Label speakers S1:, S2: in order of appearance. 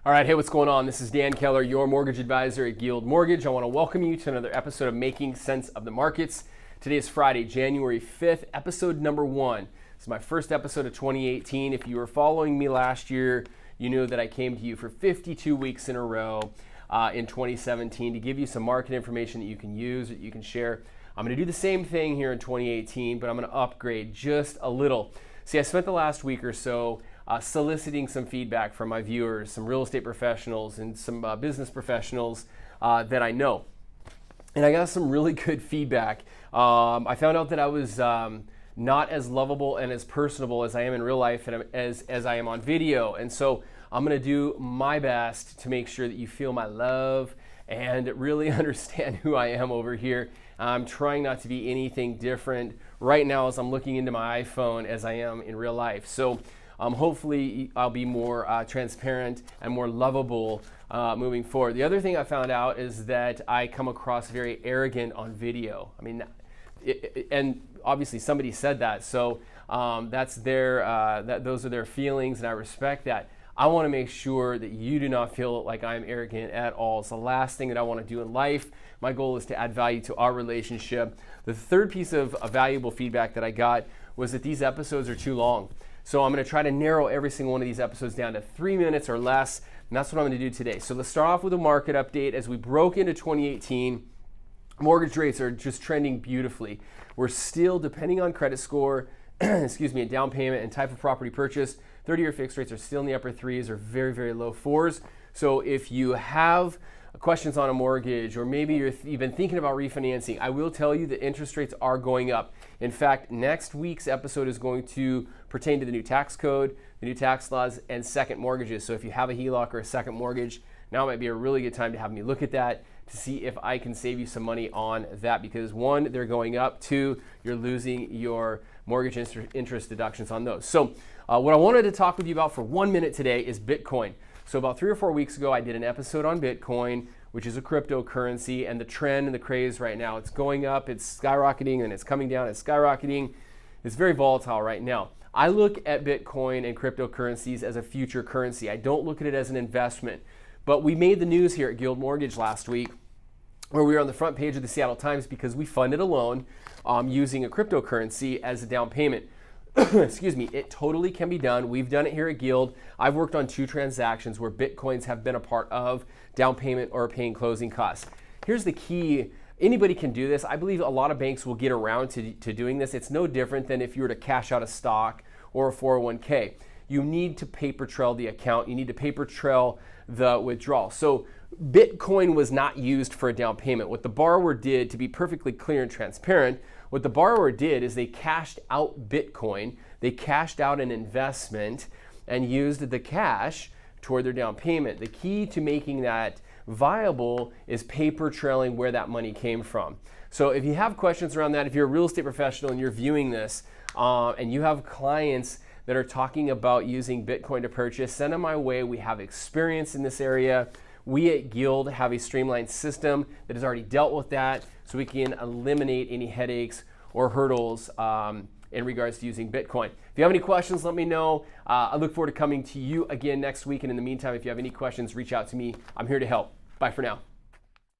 S1: All right, hey, what's going on? This is Dan Keller, your mortgage advisor at Guild Mortgage. I want to welcome you to another episode of Making Sense of the Markets. Today is Friday, January 5th, episode number 1. This is my first episode of 2018. If you were following me last year, you knew that I came to you for 52 weeks in a row in 2017 to give you some market information that you can use, that you can share. I'm going to do the same thing here in 2018, but I'm going to upgrade just a little. See, I spent the last week or so soliciting some feedback from my viewers, some real estate professionals and some business professionals that I know. And I got some really good feedback. I found out that I was not as lovable and as personable as I am in real life and as I am on video. And so I'm going to do my best to make sure that you feel my love and really understand who I am over here. I'm trying not to be anything different right now as I'm looking into my iPhone as I am in real life. So hopefully I'll be more transparent and more lovable moving forward. The other thing I found out is that I come across very arrogant on video. I mean, and obviously somebody said that, so that's those are their feelings, and I respect that. I want to make sure that you do not feel like I'm arrogant at all. It's the last thing that I want to do in life. My goal is to add value to our relationship. The third piece of valuable feedback that I got was that these episodes are too long. So I'm going to try to narrow every single one of these episodes down to 3 minutes or less, and that's what I'm going to do today. So let's start off with a market update. As we broke into 2018, mortgage rates are just trending beautifully. We're still, depending on credit score, and down payment and type of property purchase, 30-year fixed rates are still in the upper 3s or very, very low 4s. So if you have questions on a mortgage, or maybe you've been thinking about refinancing, I will tell you that interest rates are going up. In fact, next week's episode is going to pertain to the new tax code, the new tax laws, and second mortgages. So if you have a HELOC or a second mortgage, now might be a really good time to have me look at that to see if I can save you some money on that, because 1, they're going up, 2, you're losing your mortgage interest deductions on those. So what I wanted to talk with you about for 1 minute today is Bitcoin. So about 3 or 4 weeks ago, I did an episode on Bitcoin, which is a cryptocurrency, and the trend and the craze right now, it's going up, it's skyrocketing, and it's coming down, it's skyrocketing. It's very volatile right now. I look at Bitcoin and cryptocurrencies as a future currency. I don't look at it as an investment. But we made the news here at Guild Mortgage last week, where we were on the front page of the Seattle Times because we funded a loan using a cryptocurrency as a down payment. Excuse me, it totally can be done. We've done it here at Guild. I've worked on 2 transactions where Bitcoins have been a part of down payment or paying closing costs. Here's the key. Anybody can do this. I believe a lot of banks will get around to doing this. It's no different than if you were to cash out a stock or a 401k. You need to paper trail the account. You need to paper trail the withdrawal. So Bitcoin was not used for a down payment. What the borrower did, to be perfectly clear and transparent, what the borrower did is they cashed out Bitcoin, they cashed out an investment and used the cash toward their down payment. The key to making that viable is paper trailing where that money came from. So if you have questions around that, if you're a real estate professional and you're viewing this and you have clients that are talking about using Bitcoin to purchase, send them my way. We have experience in this area. We at Guild have a streamlined system that has already dealt with that, so we can eliminate any headaches or hurdles in regards to using Bitcoin. If you have any questions, let me know. I look forward to coming to you again next week. And in the meantime, if you have any questions, reach out to me. I'm here to help. Bye for now.